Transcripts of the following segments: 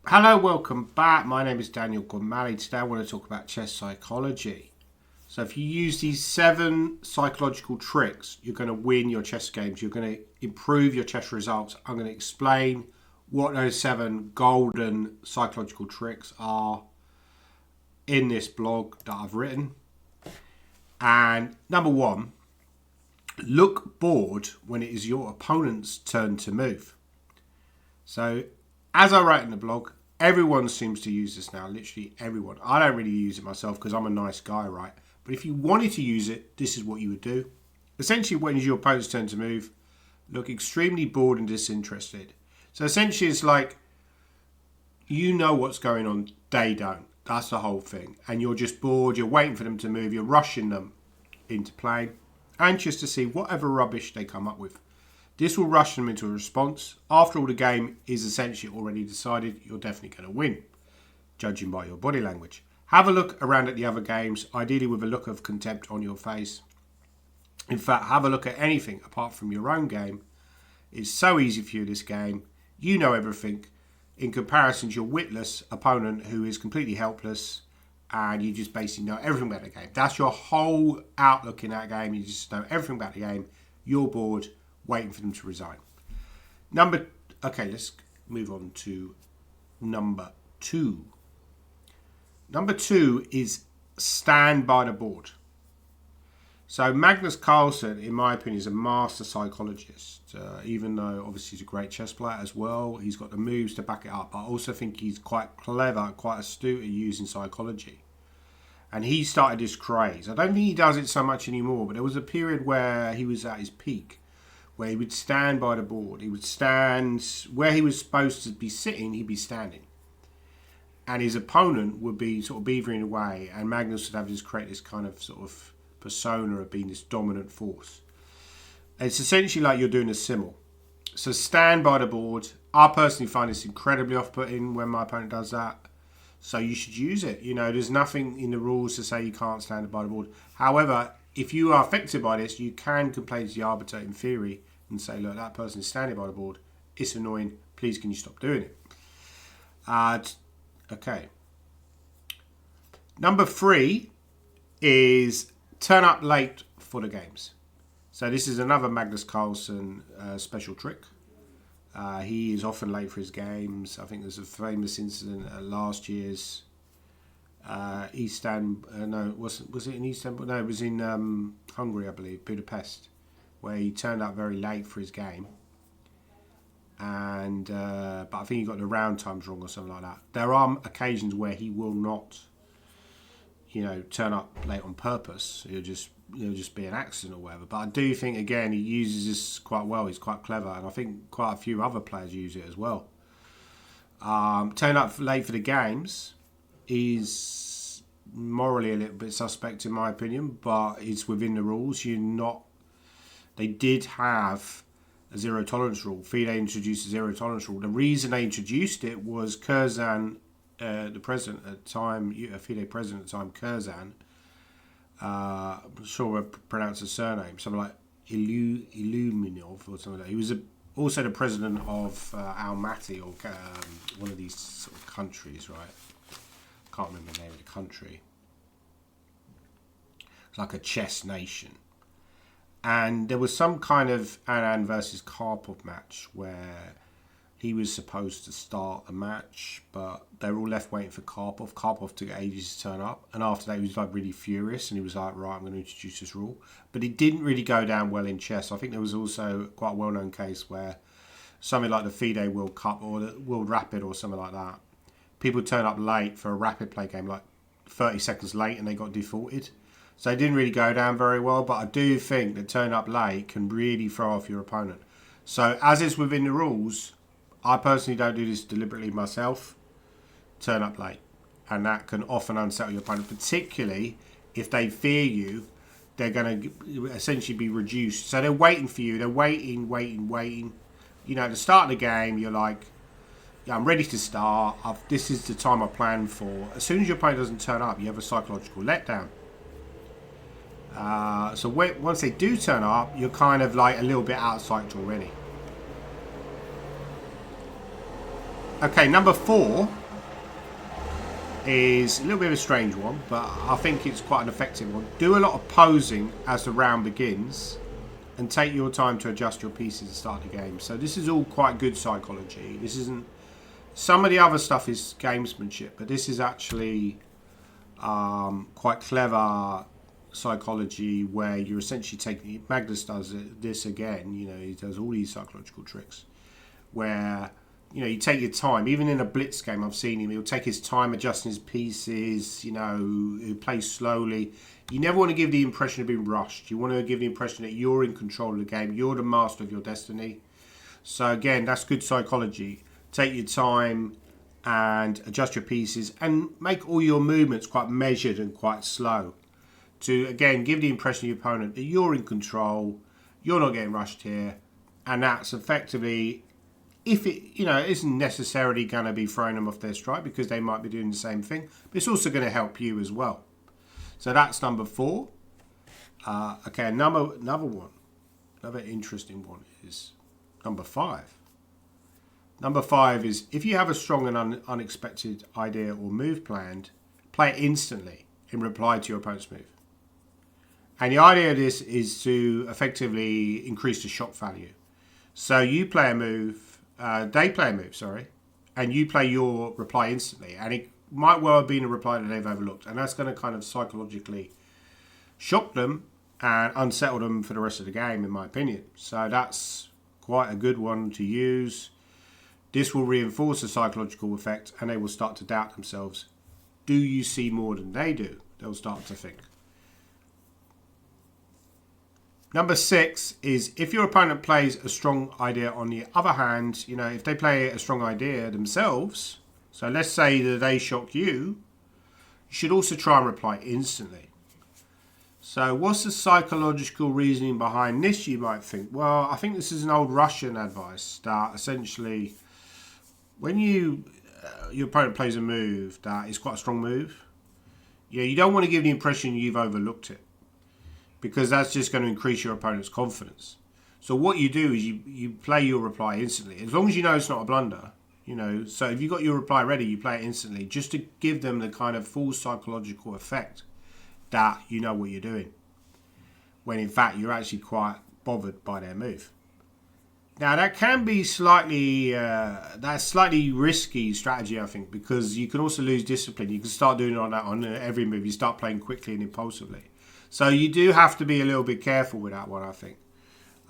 Hello, welcome back. My name is Daniel Gormally. Today I want to talk about chess psychology. So if you use these 7 psychological tricks, you're going to win your chess games. You're going to improve your chess results. I'm going to explain what those 7 golden psychological tricks are in this blog that I've written. And number 1, look bored when it is your opponent's turn to move. So as I write in the blog, everyone seems to use this now, literally everyone. I don't really use it myself because I'm a nice guy, right? But if you wanted to use it, this is what you would do. Essentially, when it's your opponent's turn to move, look extremely bored and disinterested. So essentially, it's like you know what's going on, they don't. That's the whole thing. And you're just bored, you're waiting for them to move, you're rushing them into play, anxious to see whatever rubbish they come up with. This will rush them into a response. After all, the game is essentially already decided. You're definitely going to win, judging by your body language. Have a look around at the other games, ideally with a look of contempt on your face. In fact, have a look at anything apart from your own game. It's so easy for you, this game. You know everything. In comparison to your witless opponent who is completely helpless and you just basically know everything about the game. That's your whole outlook in that game. You just know everything about the game. You're bored, waiting for them to resign. Okay, let's move on to number 2. Number 2 is stand by the board. So Magnus Carlsen, in my opinion, is a master psychologist. Even though obviously he's a great chess player as well, he's got the moves to back it up. I also think he's quite clever, quite astute at using psychology. And he started this craze. I don't think he does it so much anymore, but there was a period where he was at his peak, where he would stand by the board. He would stand where he was supposed to be sitting, he'd be standing. And his opponent would be sort of beavering away, and Magnus would have to create this kind of sort of persona of being this dominant force. It's essentially like you're doing a simul. So stand by the board. I personally find this incredibly off-putting when my opponent does that. So you should use it. You know, there's nothing in the rules to say you can't stand by the board. However, if you are affected by this, you can complain to the arbiter in theory and say, look, that person is standing by the board. It's annoying. Please, can you stop doing it? Okay. Number 3 is turn up late for the games. So this is another Magnus Carlsen special trick. He is often late for his games. I think there's a famous incident at last year's was it in Istanbul? No, it was in Hungary, I believe, Budapest, where he turned up very late for his game. And but I think he got the round times wrong or something like that. There are occasions where he will not, turn up late on purpose. He'll just be an accident or whatever. But I do think, again, he uses this quite well. He's quite clever, and I think quite a few other players use it as well. Turn up late for the games is morally a little bit suspect in my opinion, but it's within the rules. They did have a zero tolerance rule. FIDE introduced a zero tolerance rule. The reason they introduced it was Curzan, the president at the time, FIDE president at the time, Curzan, I'm sure I pronounce his surname, something like Iluminov or something like that. He was also the president of Almaty, or one of these sort of countries, right? Can't remember the name of the country. It's like a chess nation. And there was some kind of Anand versus Karpov match where he was supposed to start the match, but they were all left waiting for Karpov. Karpov took ages to turn up, and after that he was like really furious, and he was like, right, I'm going to introduce this rule. But it didn't really go down well in chess. I think there was also quite a well-known case where something like the FIDE World Cup or the World Rapid or something like that, people turn up late for a rapid play game, like 30 seconds late, and they got defaulted. So it didn't really go down very well, but I do think that turn up late can really throw off your opponent. So as is within the rules, I personally don't do this deliberately myself. Turn up late. And that can often unsettle your opponent, particularly if they fear you. They're going to essentially be reduced. So they're waiting for you. They're waiting. At the start of the game, you're like, yeah, I'm ready to start. This is the time I planned for. As soon as your opponent doesn't turn up, you have a psychological letdown. So once they do turn up, you're kind of like a little bit out of sight already. Okay, number 4 is a little bit of a strange one, but I think it's quite an effective one. Do a lot of posing as the round begins and take your time to adjust your pieces to start the game. So this is all quite good psychology. This isn't... Some of the other stuff is gamesmanship, but this is actually quite clever psychology where you're essentially taking... Magnus does this again, you know, he does all these psychological tricks where, you know, you take your time. Even in a blitz game, I've seen him, he'll take his time adjusting his pieces, you know, he'll play slowly. You never want to give the impression of being rushed. You want to give the impression that you're in control of the game. You're the master of your destiny. So again, that's good psychology. Take your time and adjust your pieces and make all your movements quite measured and quite slow. To, again, give the impression to your opponent that you're in control. You're not getting rushed here. And that's effectively, if it, you know, isn't necessarily going to be throwing them off their stride because they might be doing the same thing. But it's also going to help you as well. So that's number 4. Okay, another one, another interesting one is number 5. Number 5 is if you have a strong and unexpected idea or move planned, play it instantly in reply to your opponent's move. And the idea of this is to effectively increase the shock value. So you play a move, they play a move, sorry, and you play your reply instantly, and it might well have been a reply that they've overlooked, and that's going to kind of psychologically shock them and unsettle them for the rest of the game, in my opinion. So that's quite a good one to use. This will reinforce the psychological effect, and they will start to doubt themselves. Do you see more than they do? They'll start to think. Number 6 is if your opponent plays a strong idea on the other hand, you know, if they play a strong idea themselves, so let's say that they shock you, you should also try and reply instantly. So what's the psychological reasoning behind this, you might think? Well, I think this is an old Russian advice that essentially when your opponent plays a move that is quite a strong move, you don't want to give the impression you've overlooked it because that's just going to increase your opponent's confidence. So what you do is you play your reply instantly. As long as you know it's not a blunder, you know, so if you've got your reply ready, you play it instantly just to give them the kind of full psychological effect that you know what you're doing, when in fact you're actually quite bothered by their move. Now that can be slightly risky strategy, I think, because you can also lose discipline. You can start doing that on every move. You start playing quickly and impulsively. So you do have to be a little bit careful with that one, I think.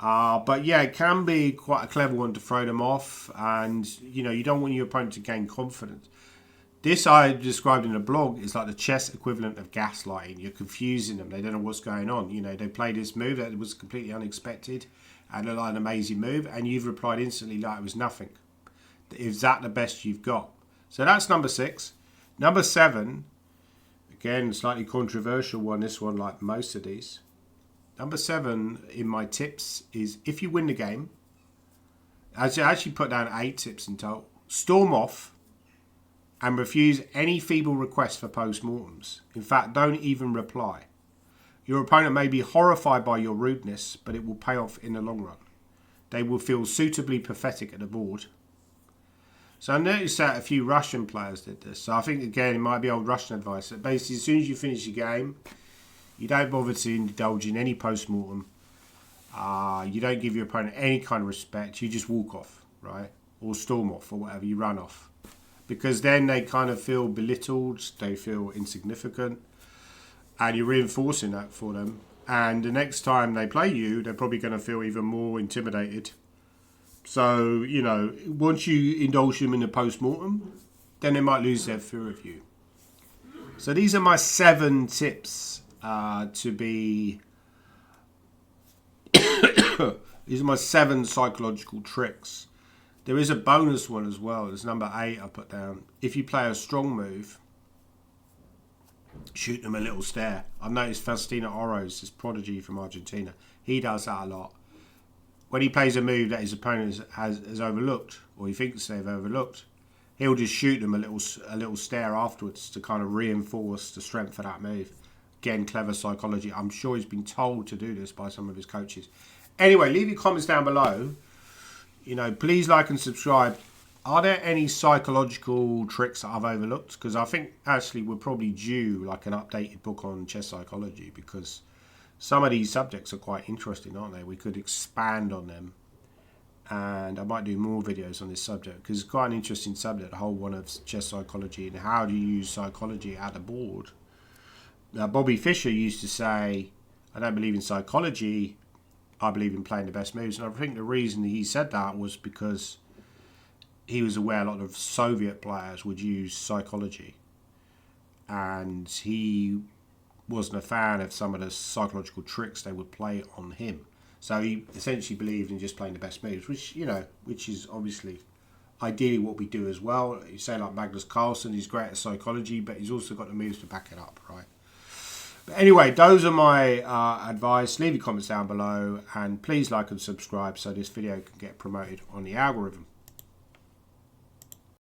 But yeah, it can be quite a clever one to throw them off, and you know you don't want your opponent to gain confidence. This I described in a blog is like the chess equivalent of gaslighting. You're confusing them; they don't know what's going on. You know, they play this move that was completely unexpected and like an amazing move, and you've replied instantly like it was nothing. Is that the best you've got? So that's number 6. Number 7, again, slightly controversial one. This one, like most of these. Number 7 in my tips is if you win the game, I actually put down 8 tips in total. Storm off and refuse any feeble requests for post-mortems. In fact, don't even reply. Your opponent may be horrified by your rudeness, but it will pay off in the long run. They will feel suitably pathetic at the board. So I noticed that a few Russian players did this. So I think, again, it might be old Russian advice. That basically, as soon as you finish your game, you don't bother to indulge in any post-mortem. You don't give your opponent any kind of respect. You just walk off, right? Or storm off or whatever. You run off. Because then they kind of feel belittled. They feel insignificant. And you're reinforcing that for them. And the next time they play you, they're probably going to feel even more intimidated. So, you know, once you indulge them in the post-mortem, then they might lose their fear of you. So these are my 7 tips to be... These are my 7 psychological tricks. There is a bonus one as well. There's number 8 I put down. If you play a strong move, shoot them a little stare. I've noticed Faustino Oro's, this prodigy from Argentina. He does that a lot. When he plays a move that his opponent has overlooked, or he thinks they've overlooked, he'll just shoot them a little stare afterwards to kind of reinforce the strength of that move. Again, clever psychology. I'm sure he's been told to do this by some of his coaches. Anyway, leave your comments down below. You know, please like and subscribe. Are there any psychological tricks that I've overlooked? Because I think actually we're probably due like an updated book on chess psychology, because some of these subjects are quite interesting, aren't they? We could expand on them, and I might do more videos on this subject because it's quite an interesting subject, the whole one of chess psychology and how do you use psychology at the board. Now, Bobby Fischer used to say, I don't believe in psychology, I believe in playing the best moves. And I think the reason he said that was because he was aware a lot of Soviet players would use psychology, and he wasn't a fan of some of the psychological tricks they would play on him. So he essentially believed in just playing the best moves, which is obviously ideally what we do as well. You say like Magnus Carlsen, he's great at psychology, but he's also got the moves to back it up, right? But anyway, those are my advice. Leave your comments down below, and please like and subscribe so this video can get promoted on the algorithm.